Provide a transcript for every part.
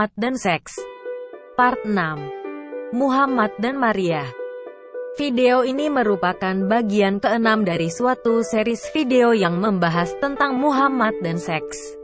Muhammad dan Seks. Part 6. Muhammad dan Maria. Video ini merupakan bagian ke-6 dari suatu series video yang membahas tentang Muhammad dan seks.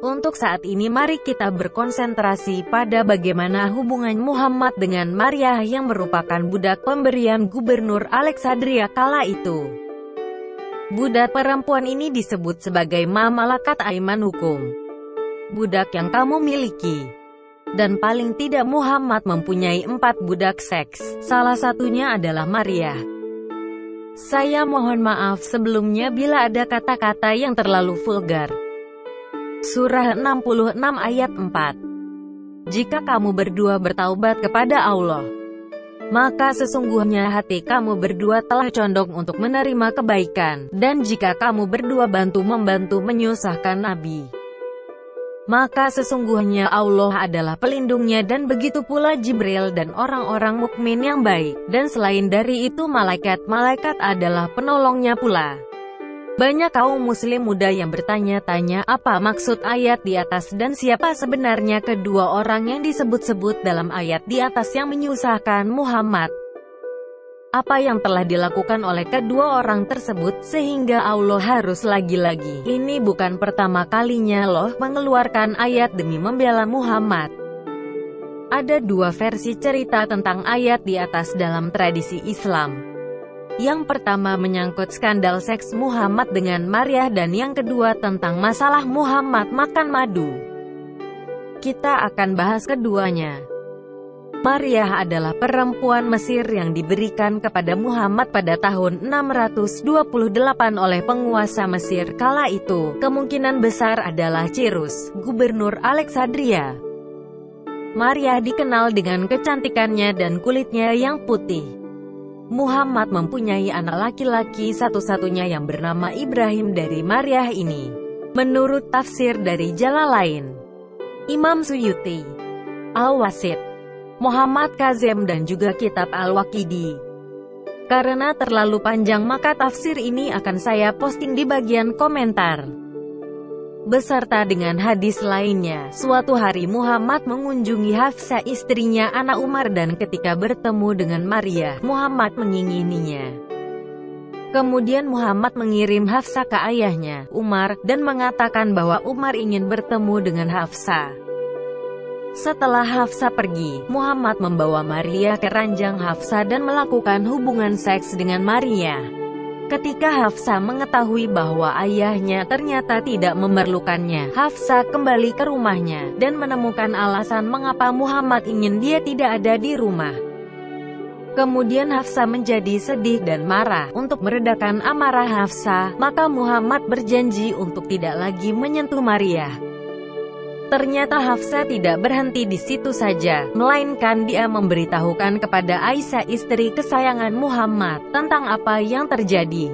Untuk saat ini mari kita berkonsentrasi pada bagaimana hubungan Muhammad dengan Maria yang merupakan budak pemberian Gubernur Alexandria kala itu. Budak perempuan ini disebut sebagai Malakat Aiman hukum. Budak yang kamu miliki. Dan paling tidak Muhammad mempunyai 4 budak seks, salah satunya adalah Maria. Saya mohon maaf sebelumnya bila ada kata-kata yang terlalu vulgar. Surah 66 ayat 4. Jika kamu berdua bertaubat kepada Allah, maka sesungguhnya hati kamu berdua telah condong untuk menerima kebaikan, dan jika kamu berdua bantu-membantu menyusahkan Nabi, maka sesungguhnya Allah adalah pelindungnya, dan begitu pula Jibril dan orang-orang mukmin yang baik, dan selain dari itu malaikat-malaikat adalah penolongnya pula. Banyak kaum muslim muda yang bertanya-tanya apa maksud ayat di atas dan siapa sebenarnya kedua orang yang disebut-sebut dalam ayat di atas yang menyusahkan Muhammad. Apa yang telah dilakukan oleh kedua orang tersebut sehingga Allah harus lagi-lagi, ini bukan pertama kalinya loh mengeluarkan ayat demi membela Muhammad. Ada 2 versi cerita tentang ayat di atas dalam tradisi Islam. Yang pertama menyangkut skandal seks Muhammad dengan Maria, dan yang kedua tentang masalah Muhammad makan madu. Kita akan bahas keduanya. Maria adalah perempuan Mesir yang diberikan kepada Muhammad pada tahun 628 oleh penguasa Mesir kala itu. Kemungkinan besar adalah Cyrus, Gubernur Alexandria. Maria dikenal dengan kecantikannya dan kulitnya yang putih. Muhammad mempunyai anak laki-laki satu-satunya yang bernama Ibrahim dari Maria ini. Menurut tafsir dari Jalalain, Imam Suyuti, Al-Wasit, Muhammad Kazem dan juga kitab Al-Waqidi. Karena terlalu panjang maka tafsir ini akan saya posting di bagian komentar beserta dengan hadis lainnya. Suatu hari Muhammad mengunjungi Hafsah istrinya anak Umar, dan ketika bertemu dengan Maria, Muhammad mengingininya. Kemudian Muhammad mengirim Hafsah ke ayahnya, Umar, dan mengatakan bahwa Umar ingin bertemu dengan Hafsah. Setelah Hafsah pergi, Muhammad membawa Maria ke ranjang Hafsah dan melakukan hubungan seks dengan Maria. Ketika Hafsah mengetahui bahwa ayahnya ternyata tidak memerlukannya, Hafsah kembali ke rumahnya, dan menemukan alasan mengapa Muhammad ingin dia tidak ada di rumah. Kemudian Hafsah menjadi sedih dan marah. Untuk meredakan amarah Hafsah, maka Muhammad berjanji untuk tidak lagi menyentuh Maria. Ternyata Hafsah tidak berhenti di situ saja, melainkan dia memberitahukan kepada Aisyah istri kesayangan Muhammad tentang apa yang terjadi.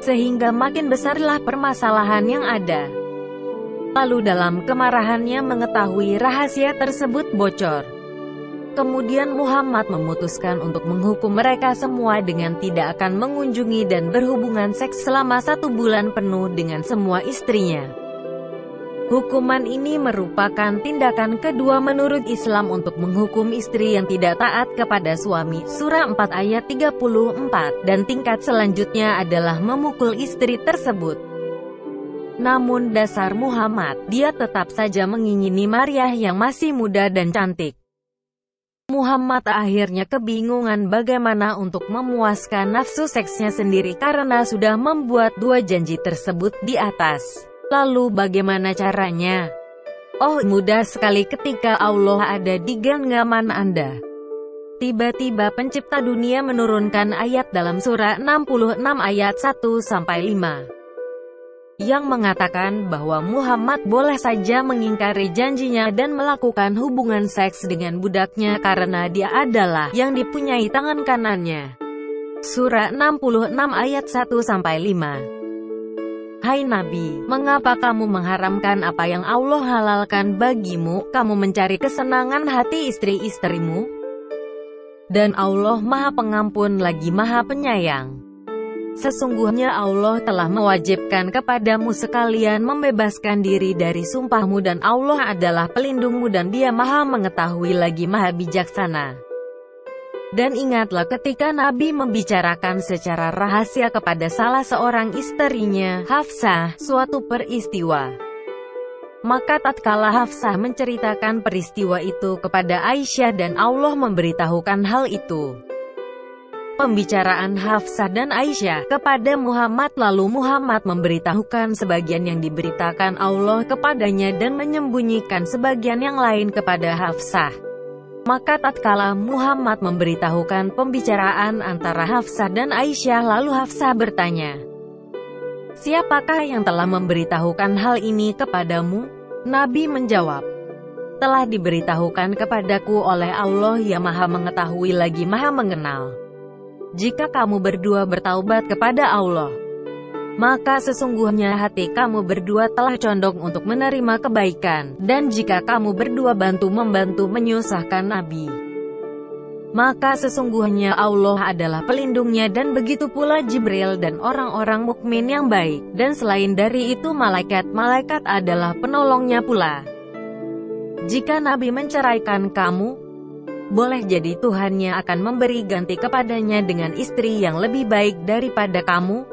Sehingga makin besarlah permasalahan yang ada. Lalu dalam kemarahannya mengetahui rahasia tersebut bocor. Kemudian Muhammad memutuskan untuk menghukum mereka semua dengan tidak akan mengunjungi dan berhubungan seks selama 1 bulan penuh dengan semua istrinya. Hukuman ini merupakan tindakan kedua menurut Islam untuk menghukum istri yang tidak taat kepada suami, surah 4 ayat 34, dan tingkat selanjutnya adalah memukul istri tersebut. Namun dasar Muhammad, dia tetap saja mengingini Maria yang masih muda dan cantik. Muhammad akhirnya kebingungan bagaimana untuk memuaskan nafsu seksnya sendiri karena sudah membuat 2 janji tersebut di atas. Lalu bagaimana caranya? Oh, mudah sekali ketika Allah ada di genggaman Anda. Tiba-tiba pencipta dunia menurunkan ayat dalam surah 66 ayat 1-5 yang mengatakan bahwa Muhammad boleh saja mengingkari janjinya dan melakukan hubungan seks dengan budaknya karena dia adalah yang dipunyai tangan kanannya. Surah 66 ayat 1-5. Hai Nabi, mengapa kamu mengharamkan apa yang Allah halalkan bagimu? Kamu mencari kesenangan hati istri-istrimu? Dan Allah Maha Pengampun lagi Maha Penyayang. Sesungguhnya Allah telah mewajibkan kepadamu sekalian membebaskan diri dari sumpahmu dan Allah adalah pelindungmu dan Dia Maha Mengetahui lagi Maha Bijaksana. Dan ingatlah ketika Nabi membicarakan secara rahasia kepada salah seorang istrinya, Hafsah, suatu peristiwa. Maka tatkala Hafsah menceritakan peristiwa itu kepada Aisyah dan Allah memberitahukan hal itu. Pembicaraan Hafsah dan Aisyah kepada Muhammad, lalu Muhammad memberitahukan sebagian yang diberitakan Allah kepadanya dan menyembunyikan sebagian yang lain kepada Hafsah. Maka tatkala Muhammad memberitahukan pembicaraan antara Hafsah dan Aisyah, lalu Hafsah bertanya, "Siapakah yang telah memberitahukan hal ini kepadamu?" Nabi menjawab, "Telah diberitahukan kepadaku oleh Allah yang Maha Mengetahui lagi Maha Mengenal. Jika kamu berdua bertaubat kepada Allah, maka sesungguhnya hati kamu berdua telah condong untuk menerima kebaikan, dan jika kamu berdua bantu-membantu menyusahkan Nabi, maka sesungguhnya Allah adalah pelindungnya dan begitu pula Jibril dan orang-orang mukmin yang baik, dan selain dari itu malaikat-malaikat adalah penolongnya pula. Jika Nabi menceraikan kamu, boleh jadi Tuhannya akan memberi ganti kepadanya dengan istri yang lebih baik daripada kamu,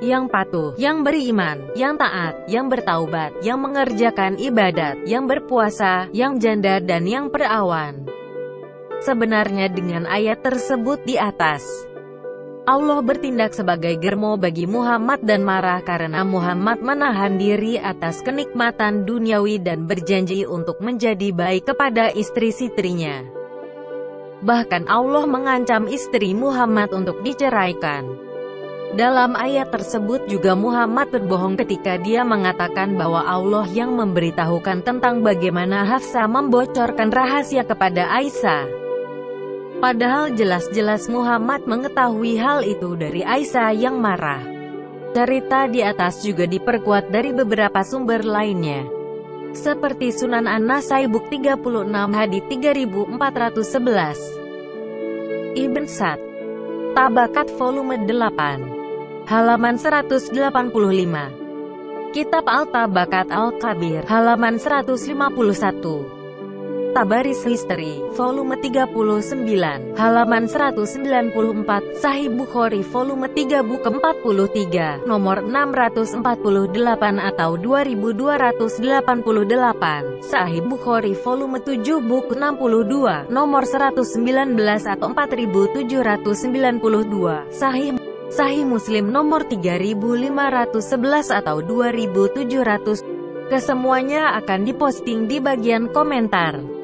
yang patuh, yang beriman, yang taat, yang bertaubat, yang mengerjakan ibadat, yang berpuasa, yang janda dan yang perawan." Sebenarnya dengan ayat tersebut di atas, Allah bertindak sebagai germo bagi Muhammad dan marah karena Muhammad menahan diri atas kenikmatan duniawi dan berjanji untuk menjadi baik kepada istri-istrinya. Bahkan Allah mengancam istri Muhammad untuk diceraikan. Dalam ayat tersebut juga Muhammad berbohong ketika dia mengatakan bahwa Allah yang memberitahukan tentang bagaimana Hafsah membocorkan rahasia kepada Aisyah. Padahal jelas-jelas Muhammad mengetahui hal itu dari Aisyah yang marah. Cerita di atas juga diperkuat dari beberapa sumber lainnya, seperti Sunan An-Nasai Buk 36 hadits 3411, Ibn Sa'd, Tabakat volume 8, halaman 185, Kitab Al-Tabakat Al-Kabir, halaman 151, Tabaris History, volume 39, halaman 194, Sahih Bukhari volume 3 buku 43, nomor 648 atau 2288, Sahih Bukhari volume 7 buku 62, nomor 119 atau 4792, Sahih Muslim nomor 3511 atau 2700. Kesemuanya akan diposting di bagian komentar.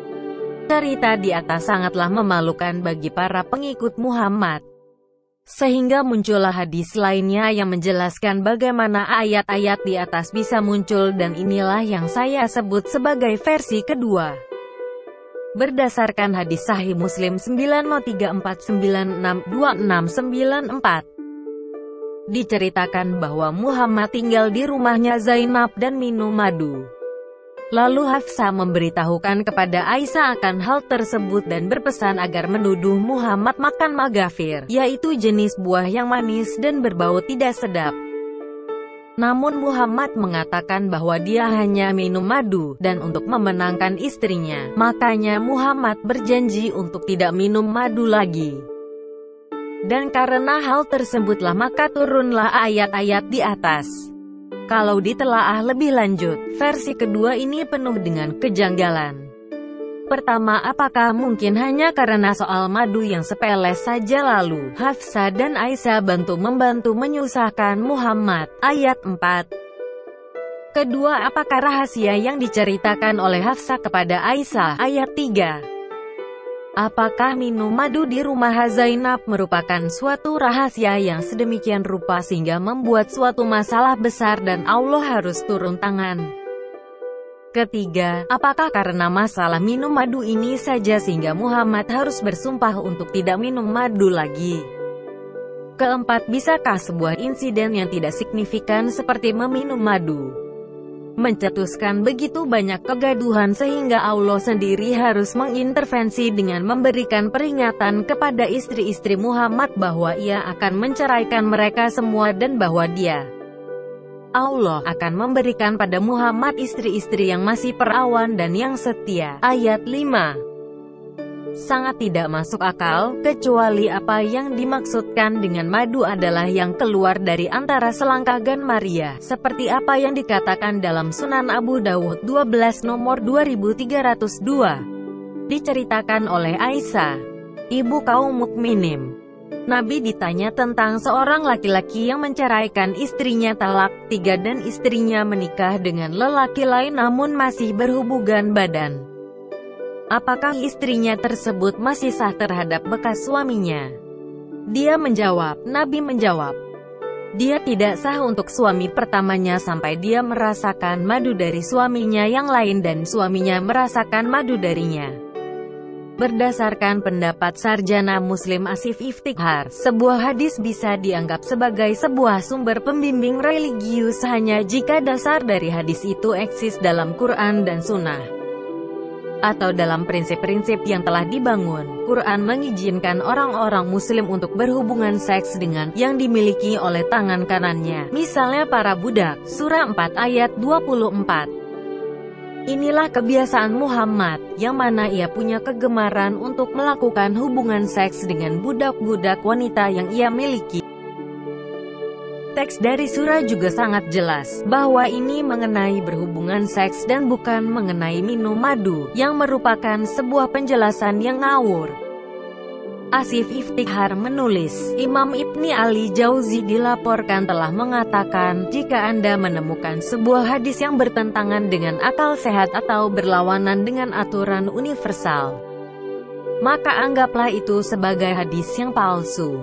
Cerita di atas sangatlah memalukan bagi para pengikut Muhammad, sehingga muncullah hadis lainnya yang menjelaskan bagaimana ayat-ayat di atas bisa muncul, dan inilah yang saya sebut sebagai versi kedua. Berdasarkan hadis Sahih Muslim 934962694, diceritakan bahwa Muhammad tinggal di rumahnya Zainab dan minum madu. Lalu Hafsah memberitahukan kepada Aisyah akan hal tersebut dan berpesan agar menuduh Muhammad makan magafir, yaitu jenis buah yang manis dan berbau tidak sedap. Namun Muhammad mengatakan bahwa dia hanya minum madu, dan untuk memenangkan istrinya, makanya Muhammad berjanji untuk tidak minum madu lagi. Dan karena hal tersebutlah maka turunlah ayat-ayat di atas. Kalau ditelaah lebih lanjut, versi kedua ini penuh dengan kejanggalan. Pertama, apakah mungkin hanya karena soal madu yang sepele saja lalu Hafsah dan Aisyah bantu-membantu menyusahkan Muhammad? Ayat 4. Kedua, apakah rahasia yang diceritakan oleh Hafsah kepada Aisyah? Ayat 3. Apakah minum madu di rumah Zainab merupakan suatu rahasia yang sedemikian rupa sehingga membuat suatu masalah besar dan Allah harus turun tangan? Ketiga, apakah karena masalah minum madu ini saja sehingga Muhammad harus bersumpah untuk tidak minum madu lagi? Keempat, bisakah sebuah insiden yang tidak signifikan seperti meminum madu mencetuskan begitu banyak kegaduhan sehingga Allah sendiri harus mengintervensi dengan memberikan peringatan kepada istri-istri Muhammad bahwa ia akan menceraikan mereka semua dan bahwa Allah akan memberikan pada Muhammad istri-istri yang masih perawan dan yang setia. Ayat 5. Sangat tidak masuk akal, kecuali apa yang dimaksudkan dengan madu adalah yang keluar dari antara selangkah gan Maria, seperti apa yang dikatakan dalam Sunan Abu Dawud 12 nomor 2302. Diceritakan oleh Aisyah, ibu kaum mukminin. Nabi ditanya tentang seorang laki-laki yang menceraikan istrinya talak 3 dan istrinya menikah dengan lelaki lain namun masih berhubungan badan. Apakah istrinya tersebut masih sah terhadap bekas suaminya? Nabi menjawab, dia tidak sah untuk suami pertamanya sampai dia merasakan madu dari suaminya yang lain dan suaminya merasakan madu darinya. Berdasarkan pendapat sarjana Muslim Asif Iftikhar, sebuah hadis bisa dianggap sebagai sebuah sumber pembimbing religius hanya jika dasar dari hadis itu eksis dalam Quran dan Sunnah, atau dalam prinsip-prinsip yang telah dibangun. Quran mengizinkan orang-orang muslim untuk berhubungan seks dengan yang dimiliki oleh tangan kanannya, misalnya para budak. Surah 4 ayat 24. Inilah kebiasaan Muhammad, yang mana ia punya kegemaran untuk melakukan hubungan seks dengan budak-budak wanita yang ia miliki. Teks dari surah juga sangat jelas, bahwa ini mengenai berhubungan seks dan bukan mengenai minum madu, yang merupakan sebuah penjelasan yang ngawur. Asif Iftikhar menulis, Imam Ibni Ali Jauzi dilaporkan telah mengatakan, jika Anda menemukan sebuah hadis yang bertentangan dengan akal sehat atau berlawanan dengan aturan universal, maka anggaplah itu sebagai hadis yang palsu.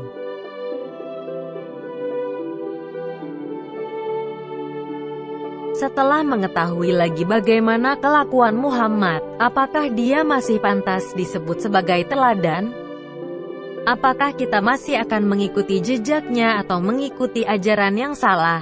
Setelah mengetahui lagi bagaimana kelakuan Muhammad, apakah dia masih pantas disebut sebagai teladan? Apakah kita masih akan mengikuti jejaknya atau mengikuti ajaran yang salah?